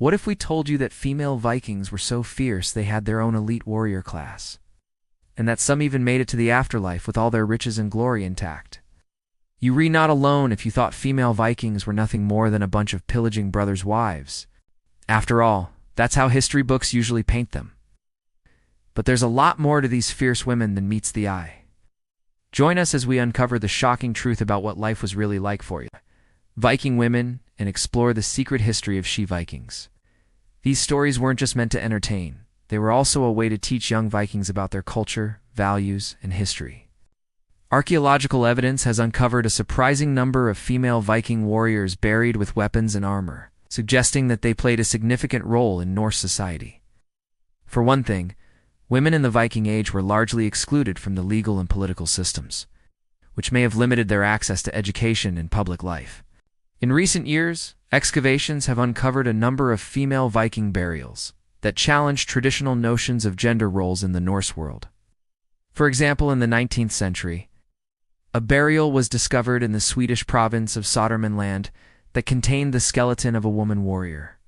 What if we told you that female Vikings were so fierce they had their own elite warrior class? And that some even made it to the afterlife with all their riches and glory intact? You read not alone if you thought female Vikings were nothing more than a bunch of pillaging brothers' wives. After all, that's how history books usually paint them. But there's a lot more to these fierce women than meets the eye. Join us as we uncover the shocking truth about what life was really like for Viking women and explore the secret history of She-Vikings. These stories weren't just meant to entertain. They were also a way to teach young Vikings about their culture, values, and history. Archaeological evidence has uncovered a surprising number of female Viking warriors buried with weapons and armor, suggesting that they played a significant role in Norse society. For one thing, women in the Viking Age were largely excluded from the legal and political systems, which may have limited their access to education and public life. In recent years, excavations have uncovered a number of female Viking burials that challenge traditional notions of gender roles in the Norse world. For example, in the 19th century, a burial was discovered in the Swedish province of Södermanland that contained the skeleton of a woman warrior.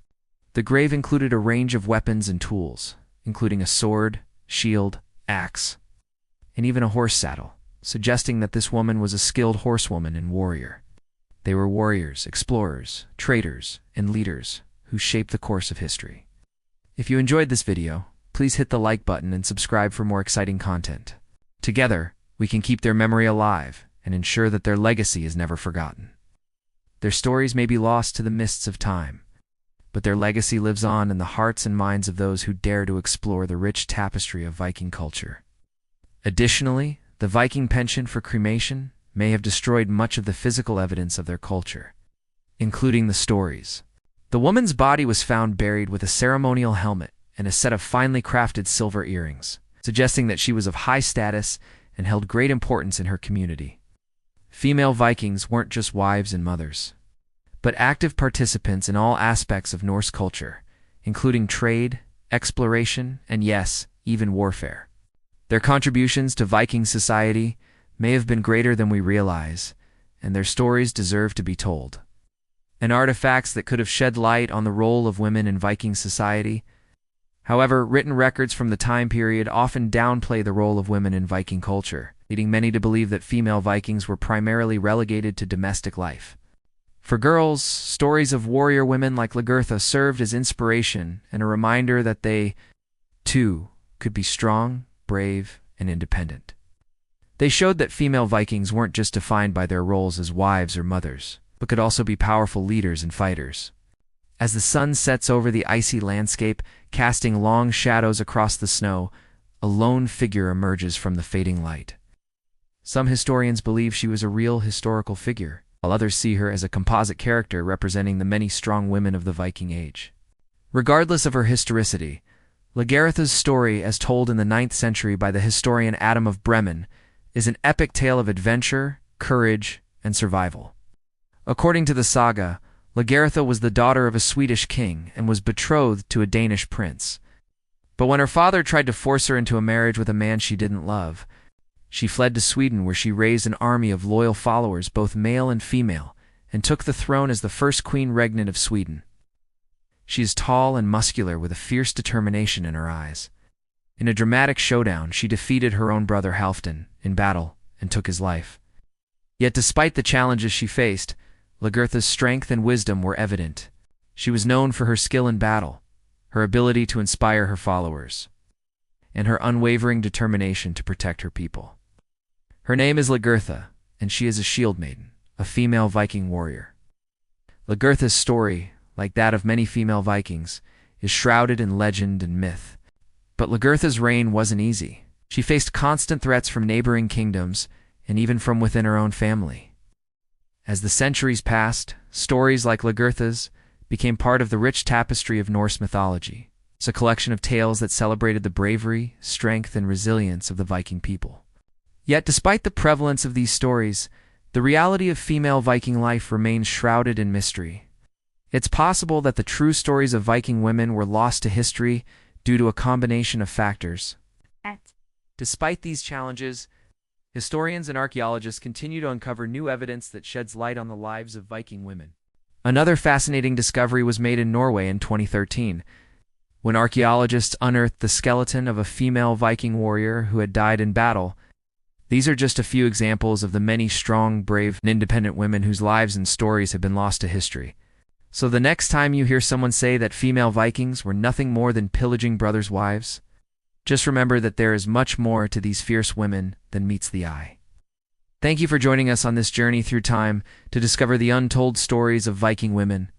The grave included a range of weapons and tools, including a sword, shield, axe, and even a horse saddle, suggesting that this woman was a skilled horsewoman and warrior. They were warriors, explorers, traders, and leaders who shaped the course of history. If you enjoyed this video, please hit the like button and subscribe for more exciting content. Together, we can keep their memory alive and ensure that their legacy is never forgotten. Their stories may be lost to the mists of time, but their legacy lives on in the hearts and minds of those who dare to explore the rich tapestry of Viking culture. Additionally, the Viking penchant for cremation may have destroyed much of the physical evidence of their culture, including the stories. The woman's body was found buried with a ceremonial helmet and a set of finely crafted silver earrings, suggesting that she was of high status and held great importance in her community. Female Vikings weren't just wives and mothers, but active participants in all aspects of Norse culture, including trade, exploration, and yes, even warfare. Their contributions to Viking society may have been greater than we realize, and their stories deserve to be told. And artifacts that could have shed light on the role of women in Viking society. However, written records from the time period often downplay the role of women in Viking culture, leading many to believe that female Vikings were primarily relegated to domestic life. For girls, stories of warrior women like Lagertha served as inspiration and a reminder that they, too, could be strong, brave, and independent. They showed that female Vikings weren't just defined by their roles as wives or mothers, but could also be powerful leaders and fighters. As the sun sets over the icy landscape, casting long shadows across the snow, a lone figure emerges from the fading light. Some historians believe she was a real historical figure, while others see her as a composite character representing the many strong women of the Viking Age. Regardless of her historicity, Lagertha's story, as told in the 9th century by the historian Adam of Bremen, is an epic tale of adventure, courage, and survival. According to the saga, Lagertha was the daughter of a Swedish king and was betrothed to a Danish prince. But when her father tried to force her into a marriage with a man she didn't love, she fled to Sweden, where she raised an army of loyal followers, both male and female, and took the throne as the first queen regnant of Sweden. She is tall and muscular with a fierce determination in her eyes. In a dramatic showdown, she defeated her own brother Halfdan in battle and took his life. Yet despite the challenges she faced, Lagertha's strength and wisdom were evident. She was known for her skill in battle, her ability to inspire her followers, and her unwavering determination to protect her people. Her name is Lagertha, and she is a shield maiden, a female Viking warrior. Lagertha's story, like that of many female Vikings, is shrouded in legend and myth. But Lagertha's reign wasn't easy. She faced constant threats from neighboring kingdoms and even from within her own family. As the centuries passed, stories like Lagertha's became part of the rich tapestry of Norse mythology. It's a collection of tales that celebrated the bravery, strength, and resilience of the Viking people. Yet despite the prevalence of these stories, the reality of female Viking life remains shrouded in mystery. It's possible that the true stories of Viking women were lost to history due to a combination of factors. Despite these challenges, historians and archaeologists continue to uncover new evidence that sheds light on the lives of Viking women. Another fascinating discovery was made in Norway in 2013, when archaeologists unearthed the skeleton of a female Viking warrior who had died in battle. These are just a few examples of the many strong, brave, and independent women whose lives and stories have been lost to history. So the next time you hear someone say that female Vikings were nothing more than pillaging brothers' wives, just remember that there is much more to these fierce women than meets the eye. Thank you for joining us on this journey through time to discover the untold stories of Viking women.